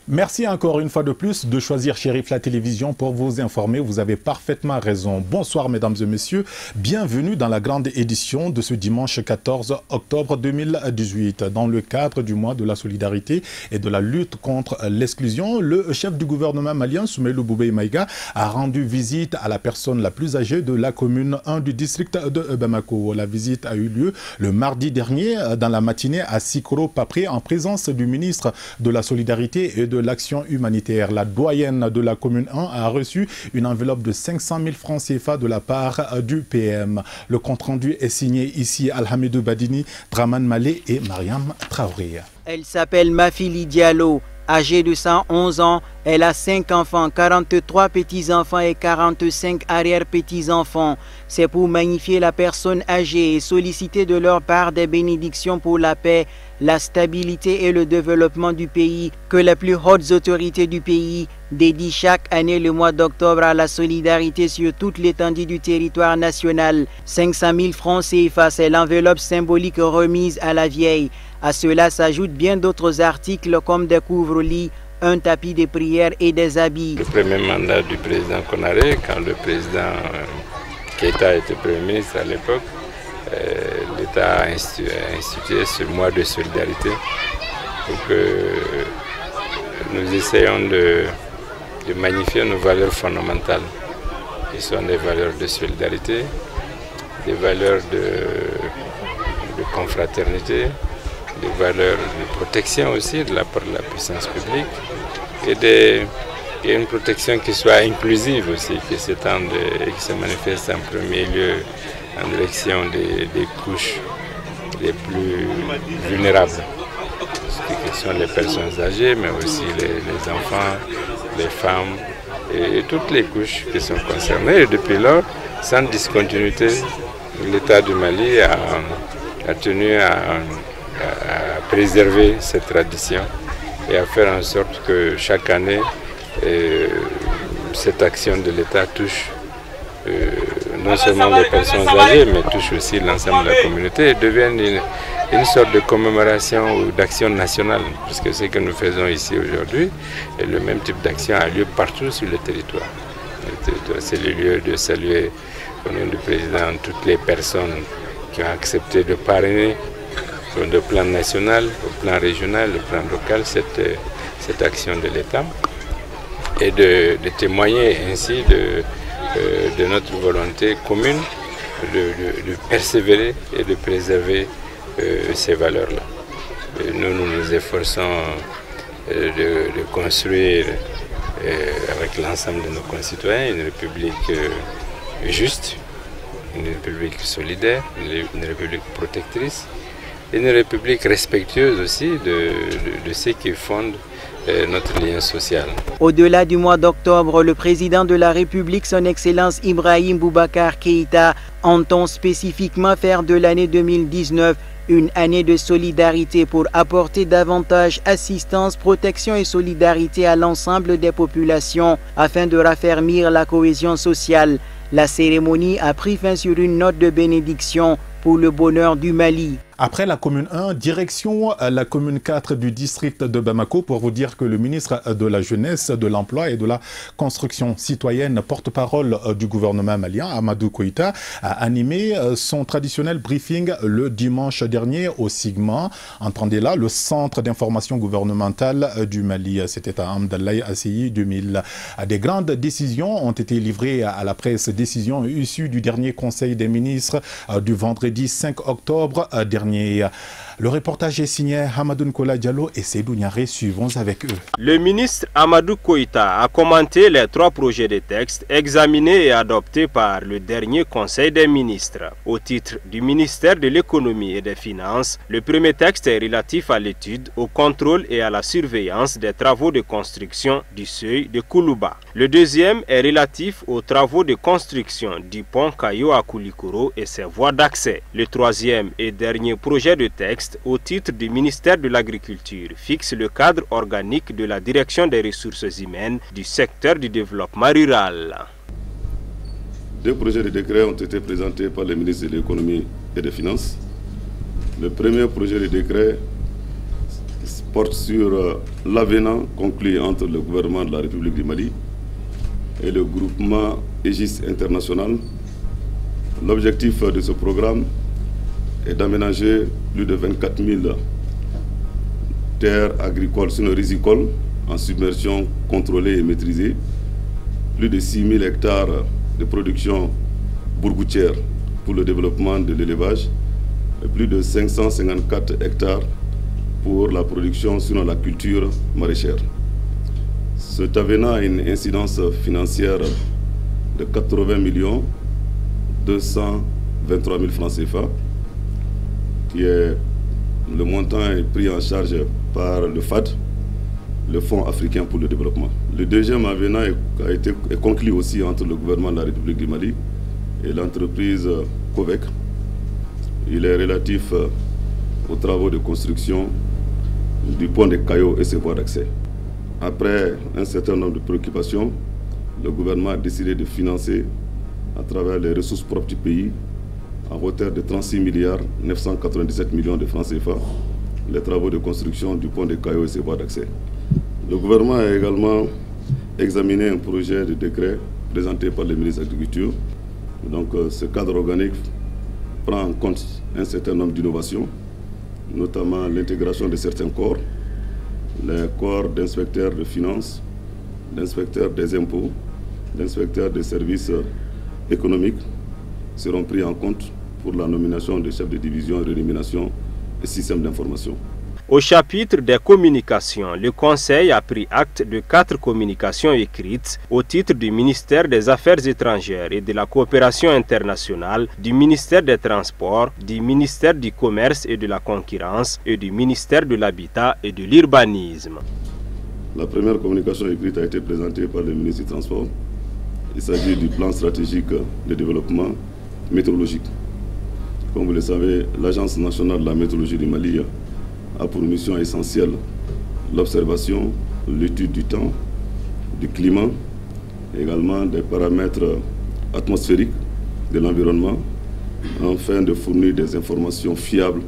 Merci encore une fois de plus de choisir Chérif la télévision pour vous informer. Vous avez parfaitement raison. Bonsoir mesdames et messieurs. Bienvenue dans la grande édition de ce dimanche 14 octobre 2018. Dans le cadre du mois de la solidarité et de la lutte contre l'exclusion, le chef du gouvernement malien, Soumaïlou Boubèye Maïga, a rendu visite à la personne la plus âgée de la commune 1 du district de Bamako. La visite a eu lieu le mardi dernier dans la matinée à Sikoro-Papré en présence du ministre de la Solidarité et de l'action humanitaire. La doyenne de la commune 1 a reçu une enveloppe de 500 000 francs CFA de la part du PM. Le compte-rendu est signé ici Alhamidou Badini, Draman Malé et Mariam Traoré. Elle s'appelle Mafili Diallo. Âgée de 111 ans, elle a 5 enfants, 43 petits-enfants et 45 arrière-petits-enfants. C'est pour magnifier la personne âgée et solliciter de leur part des bénédictions pour la paix, la stabilité et le développement du pays que les plus hautes autorités du pays dédient chaque année le mois d'octobre à la solidarité sur toute l'étendue du territoire national. 500 000 francs CFA, c'est l'enveloppe symbolique remise à la vieille. À cela s'ajoutent bien d'autres articles comme des couvre-lits, un tapis de prière et des habits. Le premier mandat du président Konaré, quand le président Keïta était Premier ministre à l'époque, l'État a institué ce mois de solidarité pour que nous essayons de magnifier nos valeurs fondamentales, qui sont des valeurs de solidarité, des valeurs de confraternité, des valeurs de protection aussi de la part de la puissance publique et une protection qui soit inclusive aussi, qui s'étende et qui se manifeste en premier lieu en direction des couches les plus vulnérables, qui sont les personnes âgées, mais aussi les enfants, les femmes et toutes les couches qui sont concernées. Et depuis lors, sans discontinuité, l'État du Mali a tenu à préserver cette tradition et à faire en sorte que chaque année, cette action de l'État touche non seulement les personnes âgées, mais touche aussi l'ensemble de la communauté et devienne une sorte de commémoration ou d'action nationale, puisque ce que nous faisons ici aujourd'hui, le même type d'action a lieu partout sur le territoire. C'est le lieu de saluer au nom du président toutes les personnes qui ont accepté de parrainer au plan national, au plan régional, au plan local, cette action de l'État et de témoigner ainsi de notre volonté commune de persévérer et de préserver ces valeurs-là. Nous nous efforçons de construire avec l'ensemble de nos concitoyens une république juste, une république solidaire, une république protectrice, une république respectueuse aussi de ce qui fonde notre lien social. Au-delà du mois d'octobre, le président de la République, son Excellence Ibrahim Boubacar Keïta, entend spécifiquement faire de l'année 2019 une année de solidarité pour apporter davantage assistance, protection et solidarité à l'ensemble des populations afin de raffermir la cohésion sociale. La cérémonie a pris fin sur une note de bénédiction pour le bonheur du Mali. Après la commune 1, direction la commune 4 du district de Bamako pour vous dire que le ministre de la Jeunesse, de l'Emploi et de la Construction citoyenne, porte-parole du gouvernement malien, Amadou Koïta, a animé son traditionnel briefing le dimanche dernier au SIGMA, Entendez-là, le centre d'information gouvernementale du Mali. C'était à Amdallaye ACI 2000. Des grandes décisions ont été livrées à la presse, décisions issues du dernier conseil des ministres du vendredi 5 octobre dernier. Le reportage est signé Hamadou Nkola Diallo et Seydou Niaré. Suivons avec eux. Le ministre Amadou Koïta a commenté les 3 projets de texte examinés et adoptés par le dernier Conseil des ministres. Au titre du ministère de l'économie et des finances, le premier texte est relatif à l'étude, au contrôle et à la surveillance des travaux de construction du seuil de Koulouba. Le deuxième est relatif aux travaux de construction du pont Kayo à Koulikoro et ses voies d'accès. Le troisième et dernier projet de texte au titre du ministère de l'Agriculture fixe le cadre organique de la direction des ressources humaines du secteur du développement rural. 2 projets de décret ont été présentés par le ministre de l'économie et des finances. Le premier projet de décret porte sur l'avenant conclu entre le gouvernement de la République du Mali et le groupement Aegis International. L'objectif de ce programme est d'aménager plus de 24 000 terres agricoles, sinon rizicoles, en submersion contrôlée et maîtrisée, plus de 6 000 hectares de production bourgoutière pour le développement de l'élevage et plus de 554 hectares pour la production, sinon la culture maraîchère. Cet avenant a une incidence financière de 80 223 000 francs CFA, qui est le montant est pris en charge par le FAD, le Fonds africain pour le développement. Le deuxième avenant est conclu aussi entre le gouvernement de la République du Mali et l'entreprise COVEC. Il est relatif aux travaux de construction du pont de Cayo et ses voies d'accès. Après un certain nombre de préoccupations, le gouvernement a décidé de financer à travers les ressources propres du pays à hauteur de 36 997 millions de francs CFA les travaux de construction du pont de Cayo et ses voies d'accès. Le gouvernement a également examiné un projet de décret présenté par le ministre de l'Agriculture. Donc ce cadre organique prend en compte un certain nombre d'innovations, notamment l'intégration de certains corps, les corps d'inspecteurs de finances, d'inspecteurs des impôts, d'inspecteurs des services économiques seront pris en compte pour la nomination des chefs de division, rémunération et système d'information. Au chapitre des communications, le Conseil a pris acte de 4 communications écrites au titre du ministère des Affaires étrangères et de la coopération internationale, du ministère des Transports, du ministère du Commerce et de la Concurrence et du ministère de l'Habitat et de l'Urbanisme. La première communication écrite a été présentée par le ministre du Transport. Il s'agit du plan stratégique de développement météorologique. Comme vous le savez, l'Agence nationale de la météorologie du Mali a pour mission essentielle l'observation, l'étude du temps, du climat, également des paramètres atmosphériques de l'environnement, afin de fournir des informations fiables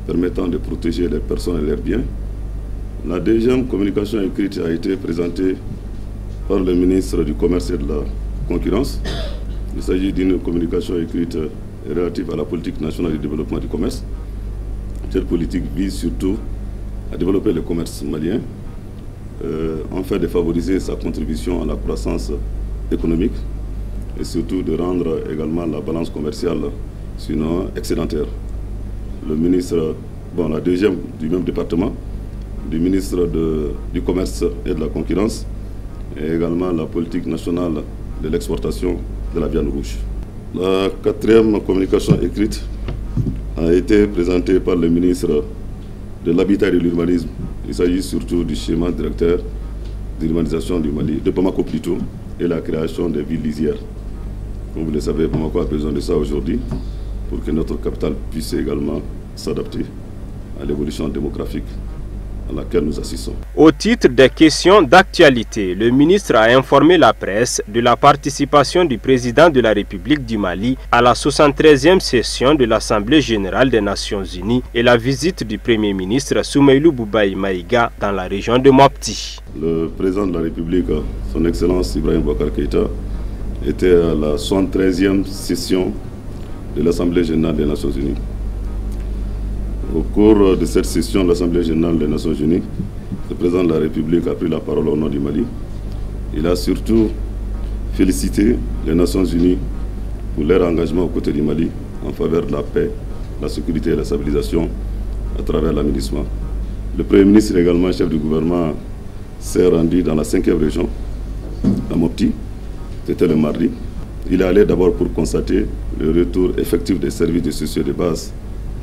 permettant de protéger les personnes et leurs biens. La deuxième communication écrite a été présentée par le ministre du Commerce et de la Concurrence. Il s'agit d'une communication écrite relative à la politique nationale de développement du commerce. Cette politique vise surtout à développer le commerce malien, afin de favoriser sa contribution à la croissance économique et surtout de rendre également la balance commerciale, sinon excédentaire. Le ministre, la deuxième du même département, du ministre du Commerce et de la Concurrence, et également la politique nationale de l'exportation de la viande rouge. La quatrième communication écrite a été présentée par le ministre de l'Habitat et de l'Urbanisme. Il s'agit surtout du schéma directeur d'urbanisation du Mali, de Bamako plutôt, et la création des villes lisières. Comme vous le savez, Bamako a besoin de ça aujourd'hui pour que notre capitale puisse également s'adapter à l'évolution démographique à laquelle nous assistons. Au titre des questions d'actualité, le ministre a informé la presse de la participation du président de la République du Mali à la 73e session de l'Assemblée générale des Nations unies et la visite du Premier ministre Soumeylou Boubaï Maïga dans la région de Mopti. Le président de la République, son Excellence Ibrahim Boubacar Keïta, était à la 73e session de l'Assemblée générale des Nations unies. Au cours de cette session de l'Assemblée générale des Nations unies, le président de la République a pris la parole au nom du Mali. Il a surtout félicité les Nations unies pour leur engagement aux côtés du Mali en faveur de la paix, la sécurité et la stabilisation à travers l'aménagement. Le Premier ministre, également chef du gouvernement, s'est rendu dans la 5e région, à Mopti. C'était le mardi. Il est allé d'abord pour constater le retour effectif des services de sociaux de base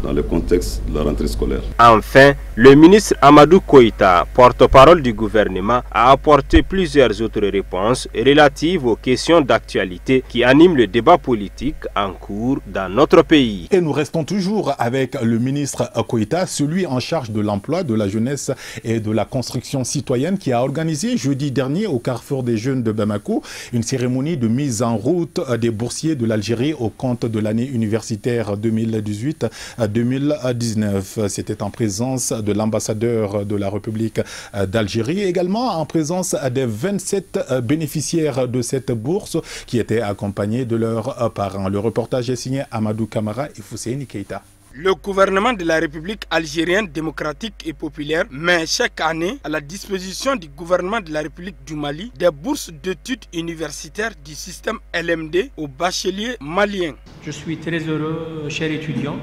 dans le contexte de la rentrée scolaire. Enfin, le ministre Amadou Koïta, porte-parole du gouvernement, a apporté plusieurs autres réponses relatives aux questions d'actualité qui animent le débat politique en cours dans notre pays. Et nous restons toujours avec le ministre Koïta, celui en charge de l'emploi, de la jeunesse et de la construction citoyenne, qui a organisé jeudi dernier au Carrefour des Jeunes de Bamako une cérémonie de mise en route des boursiers de l'Algérie au compte de l'année universitaire 2018 2019. C'était en présence de l'ambassadeur de la République d'Algérie, également en présence des 27 bénéficiaires de cette bourse qui étaient accompagnés de leurs parents. Le reportage est signé Amadou Camara et Fousseini Keita. Le gouvernement de la République algérienne démocratique et populaire met chaque année à la disposition du gouvernement de la République du Mali des bourses d'études universitaires du système LMD aux bacheliers maliens. Je suis très heureux, chers étudiants,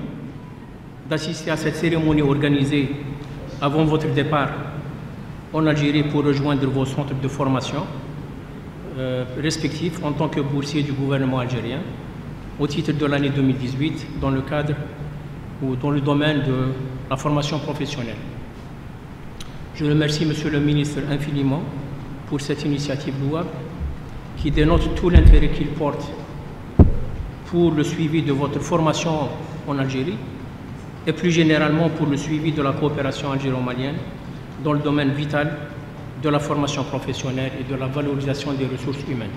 d'assister à cette cérémonie organisée avant votre départ en Algérie pour rejoindre vos centres de formation respectifs en tant que boursier du gouvernement algérien au titre de l'année 2018 dans le cadre ou dans le domaine de la formation professionnelle. Je remercie Monsieur le ministre infiniment pour cette initiative louable qui dénote tout l'intérêt qu'il porte pour le suivi de votre formation en Algérie et plus généralement pour le suivi de la coopération algéro-malienne dans le domaine vital de la formation professionnelle et de la valorisation des ressources humaines.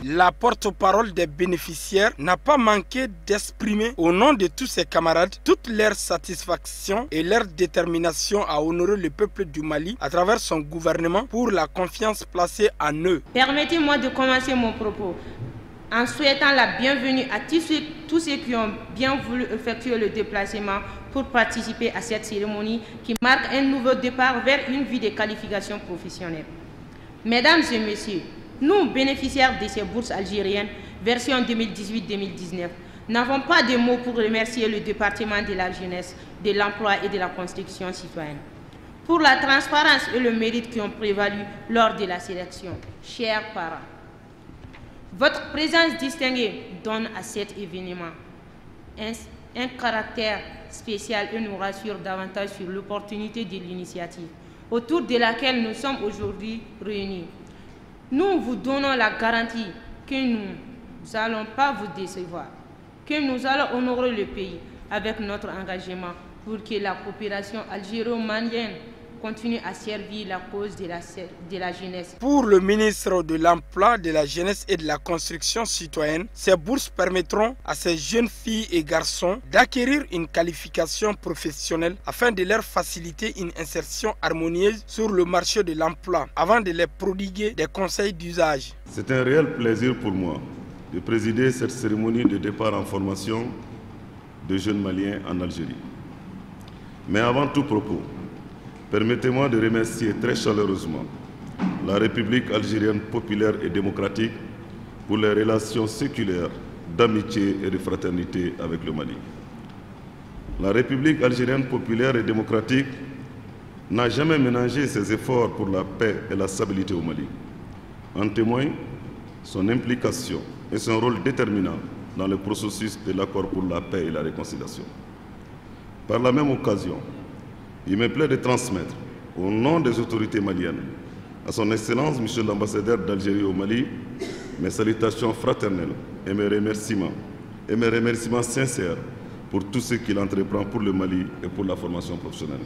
La porte-parole des bénéficiaires n'a pas manqué d'exprimer au nom de tous ses camarades toute leur satisfaction et leur détermination à honorer le peuple du Mali à travers son gouvernement pour la confiance placée en eux. Permettez-moi de commencer mon propos en souhaitant la bienvenue à tous ceux qui ont bien voulu effectuer le déplacement pour participer à cette cérémonie qui marque un nouveau départ vers une vie de qualification professionnelle. Mesdames et messieurs, nous, bénéficiaires de ces bourses algériennes, version 2018-2019, n'avons pas de mots pour remercier le département de la jeunesse, de l'emploi et de la construction citoyenne pour la transparence et le mérite qui ont prévalu lors de la sélection. Chers parents, votre présence distinguée donne à cet événement un caractère spécial et nous rassure davantage sur l'opportunité de l'initiative autour de laquelle nous sommes aujourd'hui réunis. Nous vous donnons la garantie que nous n'allons pas vous décevoir, que nous allons honorer le pays avec notre engagement pour que la coopération algéro-malienne continue à servir la cause de la jeunesse. Pour le ministre de l'Emploi, de la Jeunesse et de la Construction citoyenne, ces bourses permettront à ces jeunes filles et garçons d'acquérir une qualification professionnelle afin de leur faciliter une insertion harmonieuse sur le marché de l'emploi avant de les prodiguer des conseils d'usage. C'est un réel plaisir pour moi de présider cette cérémonie de départ en formation de jeunes Maliens en Algérie. Mais avant tout propos, permettez-moi de remercier très chaleureusement la République algérienne populaire et démocratique pour les relations séculaires d'amitié et de fraternité avec le Mali. La République algérienne populaire et démocratique n'a jamais ménagé ses efforts pour la paix et la stabilité au Mali. En témoigne son implication et son rôle déterminant dans le processus de l'accord pour la paix et la réconciliation. Par la même occasion, il me plaît de transmettre, au nom des autorités maliennes, à son Excellence, Monsieur l'ambassadeur d'Algérie au Mali, mes salutations fraternelles et mes remerciements sincères pour tout ce qu'il entreprend pour le Mali et pour la formation professionnelle.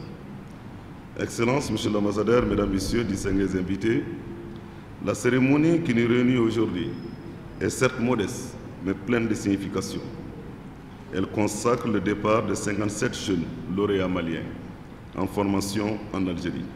Excellence, Monsieur l'ambassadeur, Mesdames, Messieurs, distingués invités, la cérémonie qui nous réunit aujourd'hui est certes modeste, mais pleine de signification. Elle consacre le départ de 57 jeunes lauréats maliens en formation en Algérie,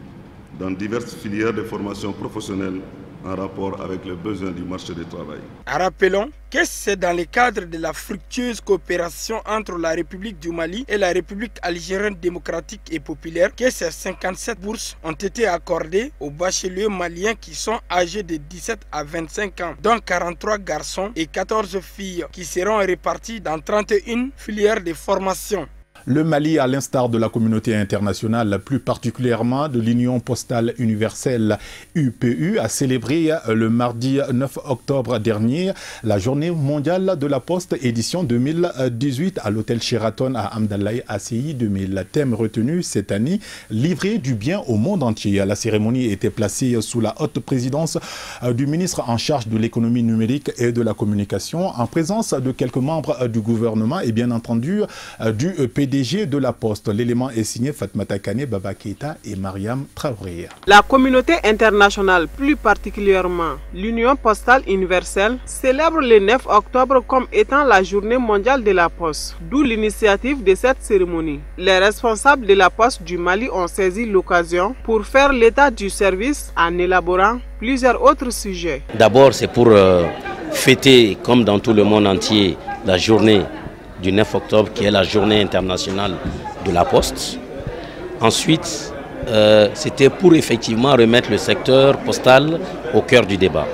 dans diverses filières de formation professionnelle en rapport avec les besoins du marché du travail. Rappelons que c'est dans le cadre de la fructueuse coopération entre la République du Mali et la République algérienne démocratique et populaire que ces 57 bourses ont été accordées aux bacheliers maliens qui sont âgés de 17 à 25 ans, dont 43 garçons et 14 filles qui seront répartis dans 31 filières de formation. Le Mali, à l'instar de la communauté internationale, plus particulièrement de l'Union postale universelle UPU, a célébré le mardi 9 octobre dernier la journée mondiale de la poste édition 2018 à l'hôtel Sheraton à Hamdallaye ACI 2000. Thème retenu cette année, livrer du bien au monde entier. La cérémonie était placée sous la haute présidence du ministre en charge de l'économie numérique et de la communication, en présence de quelques membres du gouvernement et bien entendu du PDG PDG de la Poste. L'élément est signé Fatmata Kane, Baba Keita et Mariam Traoré. La communauté internationale, plus particulièrement l'Union postale universelle, célèbre le 9 octobre comme étant la journée mondiale de la Poste, d'où l'initiative de cette cérémonie. Les responsables de la Poste du Mali ont saisi l'occasion pour faire l'état du service en élaborant plusieurs autres sujets. D'abord, c'est pour fêter, comme dans tout le monde entier, la journée du 9 octobre, qui est la journée internationale de la Poste. Ensuite, c'était pour effectivement remettre le secteur postal au cœur du débat.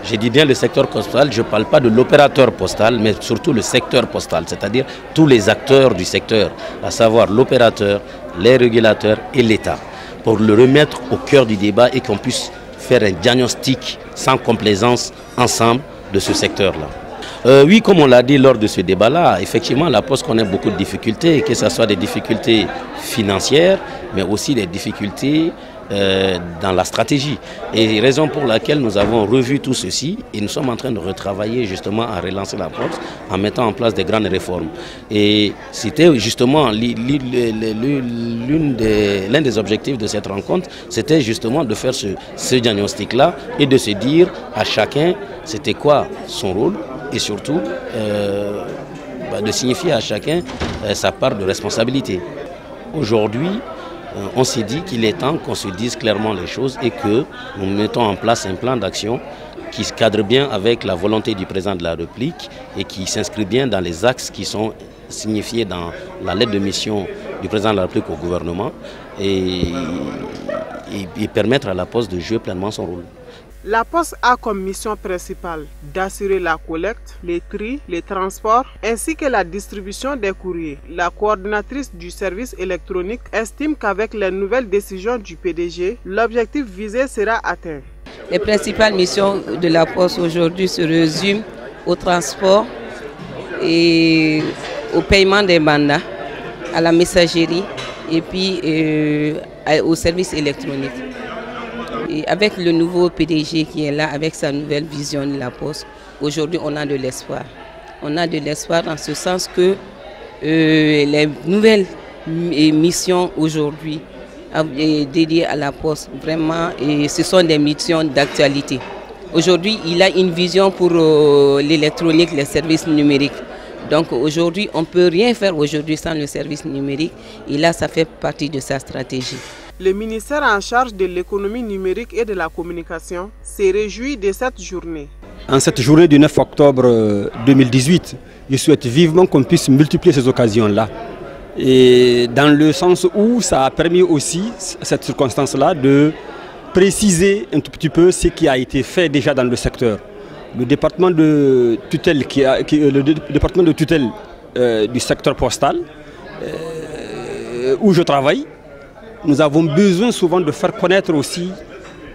Je dis bien le secteur postal, je ne parle pas de l'opérateur postal, mais surtout le secteur postal, c'est-à-dire tous les acteurs du secteur, à savoir l'opérateur, les régulateurs et l'État, pour le remettre au cœur du débat et qu'on puisse faire un diagnostic sans complaisance ensemble de ce secteur-là. Oui, comme on l'a dit lors de ce débat-là, effectivement, la Poste connaît beaucoup de difficultés, que ce soit des difficultés financières, mais aussi des difficultés dans la stratégie. Et raison pour laquelle nous avons revu tout ceci et nous sommes en train de retravailler justement à relancer la Poste en mettant en place des grandes réformes. Et c'était justement l'un des objectifs de cette rencontre, c'était justement de faire ce diagnostic-là et de se dire à chacun c'était quoi son rôle et surtout de signifier à chacun sa part de responsabilité. Aujourd'hui, on s'est dit qu'il est temps qu'on se dise clairement les choses et que nous mettons en place un plan d'action qui se cadre bien avec la volonté du président de la République et qui s'inscrit bien dans les axes qui sont signifiés dans la lettre de mission du président de la République au gouvernement et permettre à la Poste de jouer pleinement son rôle. La Poste a comme mission principale d'assurer la collecte, les tri, les transports ainsi que la distribution des courriers. La coordinatrice du service électronique estime qu'avec les nouvelles décisions du PDG, l'objectif visé sera atteint. Les principales missions de la Poste aujourd'hui se résument au transport et au paiement des mandats, à la messagerie et puis au service électronique. Et avec le nouveau PDG qui est là, avec sa nouvelle vision de la Poste, aujourd'hui on a de l'espoir. On a de l'espoir dans ce sens que les nouvelles missions aujourd'hui dédiées à la Poste, vraiment, ce sont des missions d'actualité. Aujourd'hui, il a une vision pour l'électronique, les services numériques. Donc aujourd'hui, on ne peut rien faire aujourd'hui sans le service numérique. Et là, ça fait partie de sa stratégie. Le ministère en charge de l'économie numérique et de la communication s'est réjoui de cette journée. En cette journée du 9 octobre 2018, je souhaite vivement qu'on puisse multiplier ces occasions-là. Et dans le sens où ça a permis aussi, cette circonstance-là, de préciser un tout petit peu ce qui a été fait déjà dans le secteur. Le département de tutelle, du secteur postal, où je travaille, nous avons besoin souvent de faire connaître aussi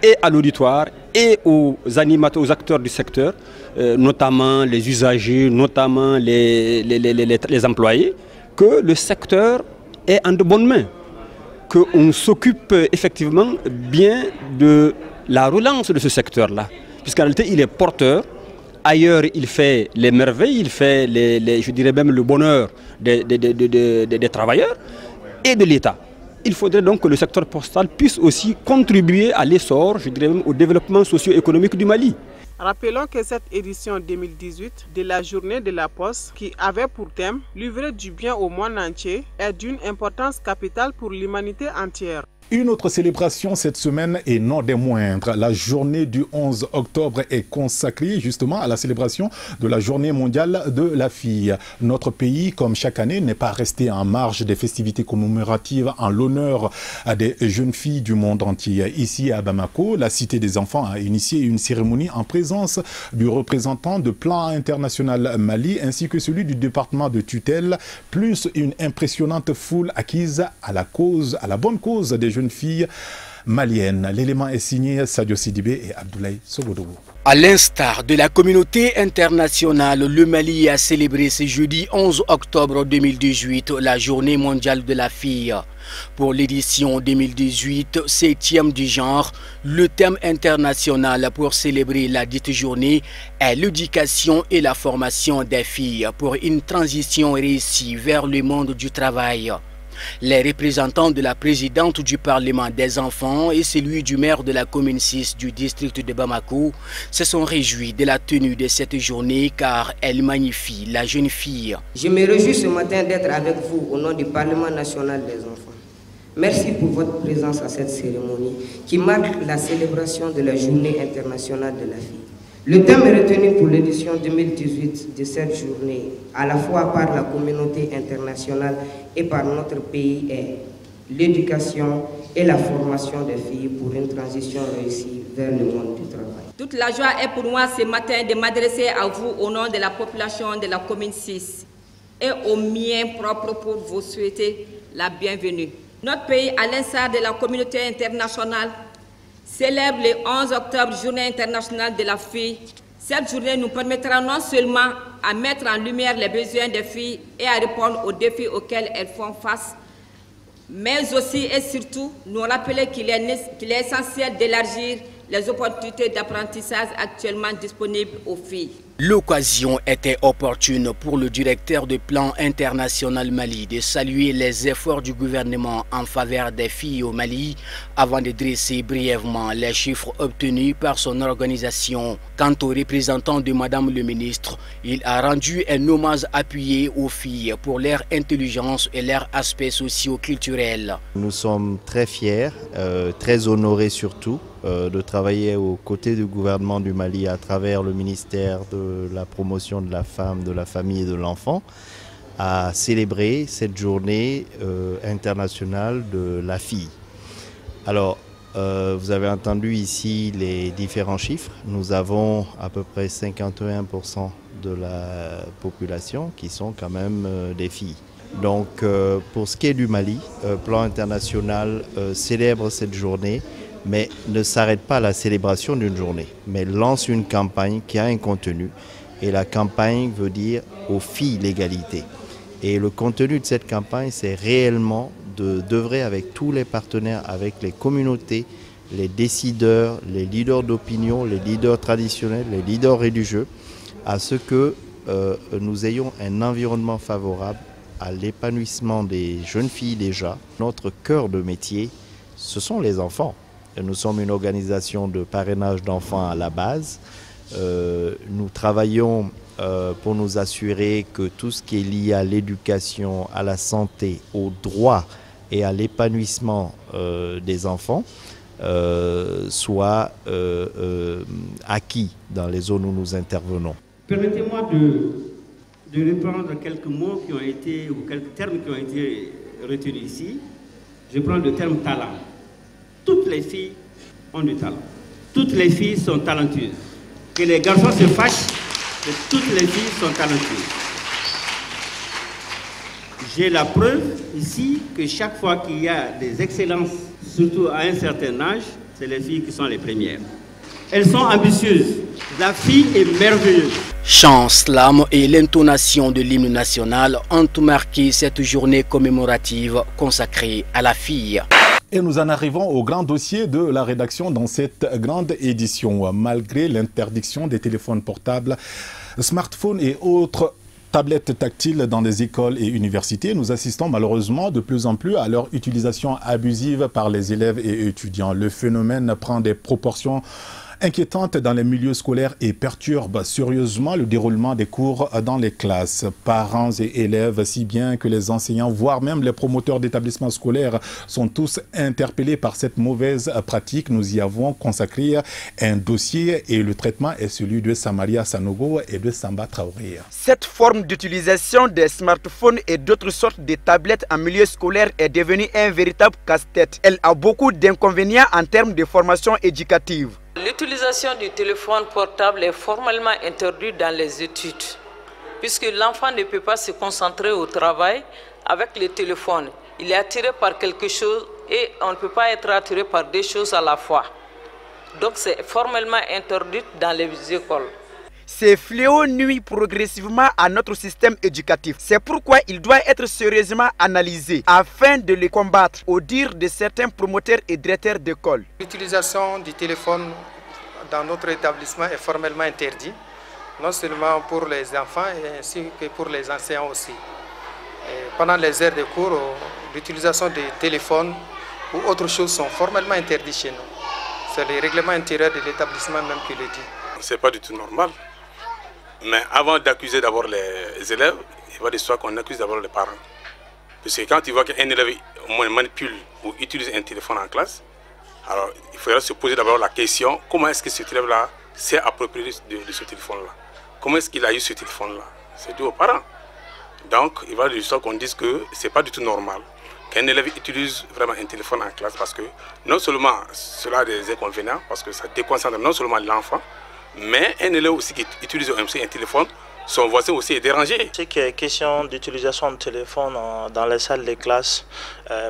et à l'auditoire et aux animateurs, aux acteurs du secteur, notamment les usagers, notamment les employés, que le secteur est en de bonnes mains, qu'on s'occupe effectivement bien de la relance de ce secteur-là, puisqu'en réalité il est porteur. Ailleurs, il fait les merveilles, il fait je dirais même le bonheur des travailleurs et de l'État. Il faudrait donc que le secteur postal puisse aussi contribuer à l'essor, je dirais même au développement socio-économique du Mali. Rappelons que cette édition 2018 de la journée de la Poste, qui avait pour thème « Livrer du bien au monde entier », est d'une importance capitale pour l'humanité entière. Une autre célébration cette semaine et non des moindres. La journée du 11 octobre est consacrée justement à la célébration de la journée mondiale de la fille. Notre pays, comme chaque année, n'est pas resté en marge des festivités commémoratives en l'honneur des jeunes filles du monde entier. Ici à Bamako, la Cité des enfants a initié une cérémonie en présence du représentant de Plan International Mali ainsi que celui du département de tutelle, plus une impressionnante foule acquise à la bonne cause des jeunes filles malienne. L'élément est signé Sadio Sidibé et Abdoulaye Sogodougou. À l'instar de la communauté internationale, le Mali a célébré ce jeudi 11 octobre 2018 la Journée mondiale de la fille. Pour l'édition 2018, 7e du genre, le thème international pour célébrer la dite journée est l'éducation et la formation des filles pour une transition réussie vers le monde du travail. Les représentants de la présidente du Parlement des enfants et celui du maire de la commune 6 du district de Bamako se sont réjouis de la tenue de cette journée car elle magnifie la jeune fille. Je me réjouis ce matin d'être avec vous au nom du Parlement national des enfants. Merci pour votre présence à cette cérémonie qui marque la célébration de la Journée internationale de la fille. Le thème retenu pour l'édition 2018 de cette journée, à la fois par la communauté internationale et par notre pays, est l'éducation et la formation des filles pour une transition réussie vers le monde du travail. Toute la joie est pour moi ce matin de m'adresser à vous au nom de la population de la commune 6 et au mien propre pour vous souhaiter la bienvenue. Notre pays, à l'instar de la communauté internationale, célèbre le 11 octobre, Journée internationale de la fille. Cette journée nous permettra non seulement à mettre en lumière les besoins des filles et à répondre aux défis auxquels elles font face, mais aussi et surtout nous rappeler qu'il est essentiel d'élargir les opportunités d'apprentissage actuellement disponibles aux filles. L'occasion était opportune pour le directeur du plan international Mali de saluer les efforts du gouvernement en faveur des filles au Mali avant de dresser brièvement les chiffres obtenus par son organisation. Quant aux représentants de Madame le ministre, il a rendu un hommage appuyé aux filles pour leur intelligence et leur aspect socio-culturel. Nous sommes très fiers, très honorés surtout de travailler aux côtés du gouvernement du Mali à travers le ministère de la promotion de la femme, de la famille et de l'enfant à célébrer cette journée internationale de la fille. Alors, vous avez entendu ici les différents chiffres. Nous avons à peu près 51% de la population qui sont quand même des filles. Donc, pour ce qui est du Mali, Plan international célèbre cette journée, mais ne s'arrête pas à la célébration d'une journée, mais lance une campagne qui a un contenu. Et la campagne veut dire aux filles l'égalité. Et le contenu de cette campagne, c'est réellement d'œuvrer avec tous les partenaires, avec les communautés, les décideurs, les leaders d'opinion, les leaders traditionnels, les leaders religieux, à ce que nous ayons un environnement favorable à l'épanouissement des jeunes filles déjà. Notre cœur de métier, ce sont les enfants. Nous sommes une organisation de parrainage d'enfants à la base. Nous travaillons pour nous assurer que tout ce qui est lié à l'éducation, à la santé, aux droits et à l'épanouissement des enfants soit acquis dans les zones où nous intervenons. Permettez-moi de reprendre quelques mots qui ont été, ou quelques termes qui ont été retenus ici. Je prends le terme talent. Toutes les filles ont du talent. Toutes les filles sont talentueuses. Que les garçons se fâchent, que toutes les filles sont talentueuses. J'ai la preuve ici que chaque fois qu'il y a des excellences, surtout à un certain âge, c'est les filles qui sont les premières. Elles sont ambitieuses. La fille est merveilleuse. Chants, slam et l'intonation de l'hymne national ont marqué cette journée commémorative consacrée à la fille. Et nous en arrivons au grand dossier de la rédaction dans cette grande édition. Malgré l'interdiction des téléphones portables, smartphones et autres tablettes tactiles dans les écoles et universités, nous assistons malheureusement de plus en plus à leur utilisation abusive par les élèves et étudiants. Le phénomène prend des proportions inquiétante dans les milieux scolaires et perturbe sérieusement le déroulement des cours dans les classes. Parents et élèves, si bien que les enseignants, voire même les promoteurs d'établissements scolaires sont tous interpellés par cette mauvaise pratique. Nous y avons consacré un dossier et le traitement est celui de Samaria Sanogo et de Samba Traoré. Cette forme d'utilisation des smartphones et d'autres sortes de tablettes en milieu scolaire est devenue un véritable casse-tête. Elle a beaucoup d'inconvénients en termes de formation éducative. L'utilisation du téléphone portable est formellement interdite dans les études, puisque l'enfant ne peut pas se concentrer au travail avec le téléphone. Il est attiré par quelque chose et on ne peut pas être attiré par deux choses à la fois. Donc c'est formellement interdit dans les écoles. Ces fléaux nuisent progressivement à notre système éducatif. C'est pourquoi il doit être sérieusement analysé afin de les combattre, au dire de certains promoteurs et directeurs d'école. L'utilisation du téléphone dans notre établissement est formellement interdite, non seulement pour les enfants, ainsi que pour les enseignants aussi. Et pendant les heures de cours, l'utilisation des téléphones ou autres choses sont formellement interdites chez nous. C'est le règlement intérieur de l'établissement même qui le dit. Ce n'est pas du tout normal. Mais avant d'accuser d'abord les élèves, il va de soi qu'on accuse d'abord les parents. Parce que quand tu vois qu'un élève manipule ou utilise un téléphone en classe, alors il faudra se poser d'abord la question, comment est-ce que cet élève-là s'est approprié de ce téléphone-là? Comment est-ce qu'il a eu ce téléphone-là? C'est dû aux parents. Donc il va de soi qu'on dise que ce n'est pas du tout normal qu'un élève utilise vraiment un téléphone en classe, parce que non seulement cela a des inconvénients, parce que ça déconcentre non seulement l'enfant, mais un élève aussi qui utilise un téléphone, son voisin aussi est dérangé. Ce qui est question d'utilisation de téléphone dans les salles de classe,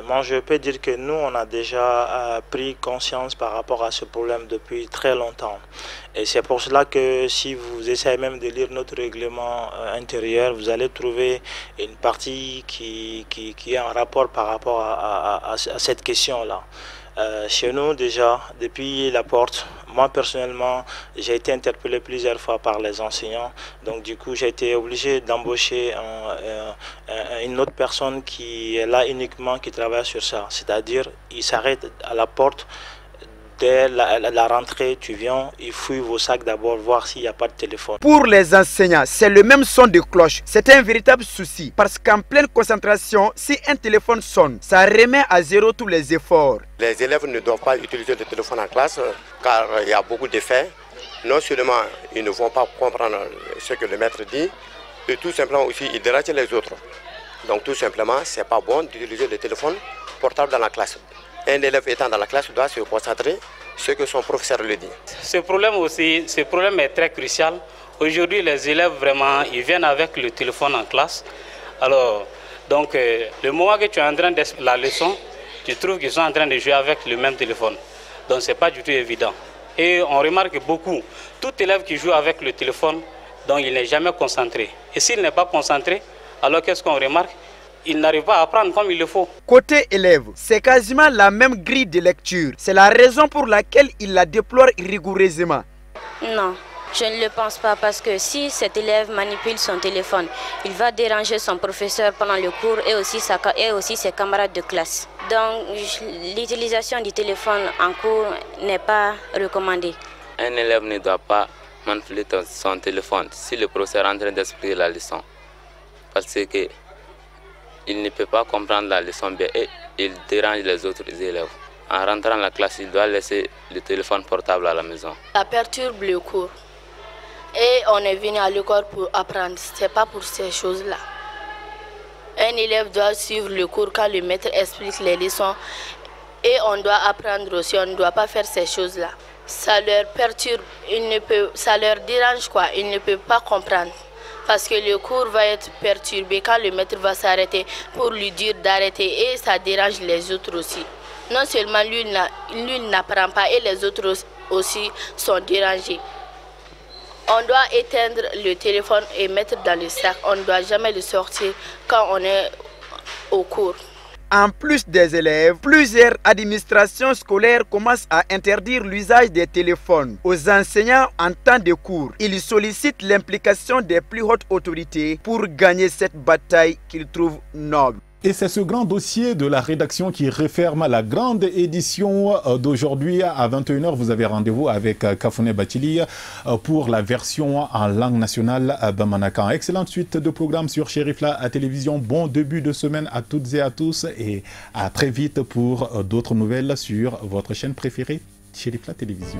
moi je peux dire que nous on a déjà pris conscience par rapport à ce problème depuis très longtemps. Et c'est pour cela que si vous essayez même de lire notre règlement intérieur, vous allez trouver une partie qui est en rapport par rapport à cette question-là. Chez nous déjà, depuis la porte, moi personnellement, j'ai été interpellé plusieurs fois par les enseignants. Donc du coup, j'ai été obligé d'embaucher une autre personne qui est là uniquement, qui travaille sur ça. C'est-à-dire, il s'arrête à la porte. Dès la rentrée, tu viens, il fouille vos sacs d'abord, voir s'il n'y a pas de téléphone. Pour les enseignants, c'est le même son de cloche. C'est un véritable souci parce qu'en pleine concentration, si un téléphone sonne, ça remet à zéro tous les efforts. Les élèves ne doivent pas utiliser le téléphone en classe car il y a beaucoup d'effets. Non seulement ils ne vont pas comprendre ce que le maître dit, et tout simplement aussi ils dérangent les autres. Donc tout simplement, ce n'est pas bon d'utiliser le téléphone portable dans la classe. Un élève étant dans la classe doit se concentrer sur ce que son professeur lui dit. Ce problème est très crucial. Aujourd'hui, les élèves vraiment, ils viennent avec le téléphone en classe. Alors, donc, le moment que tu es en train de la leçon, tu trouves qu'ils sont en train de jouer avec le même téléphone. Donc, ce n'est pas du tout évident. Et on remarque beaucoup, tout élève qui joue avec le téléphone, donc il n'est jamais concentré. Et s'il n'est pas concentré, alors qu'est-ce qu'on remarque? Il n'arrive pas à apprendre comme il le faut. Côté élève, c'est quasiment la même grille de lecture. C'est la raison pour laquelle il la déplore rigoureusement. Non, je ne le pense pas parce que si cet élève manipule son téléphone, il va déranger son professeur pendant le cours et aussi ses camarades de classe. Donc l'utilisation du téléphone en cours n'est pas recommandée. Un élève ne doit pas manipuler son téléphone si le professeur est en train d'expliquer la leçon. Parce que il ne peut pas comprendre la leçon bien et il dérange les autres élèves. En rentrant à la classe, il doit laisser le téléphone portable à la maison. Ça perturbe le cours. Et on est venu à l'école pour apprendre. Ce n'est pas pour ces choses-là. Un élève doit suivre le cours quand le maître explique les leçons. Et on doit apprendre aussi, on ne doit pas faire ces choses-là. Ça leur perturbe, ça leur dérange quoi, ils ne peuvent pas comprendre. Parce que le cours va être perturbé quand le maître va s'arrêter pour lui dire d'arrêter et ça dérange les autres aussi. Non seulement lui n'apprend pas et les autres aussi sont dérangés. On doit éteindre le téléphone et mettre dans le sac. On ne doit jamais le sortir quand on est au cours. En plus des élèves, plusieurs administrations scolaires commencent à interdire l'usage des téléphones aux enseignants en temps de cours. Ils sollicitent l'implication des plus hautes autorités pour gagner cette bataille qu'ils trouvent noble. Et c'est ce grand dossier de la rédaction qui referme la grande édition d'aujourd'hui. À 21h, vous avez rendez-vous avec Kafouné Batili pour la version en langue nationale Bamanakan. Excellente suite de programmes sur Chérifla à télévision. Bon début de semaine à toutes et à tous et à très vite pour d'autres nouvelles sur votre chaîne préférée, Chérifla Télévision.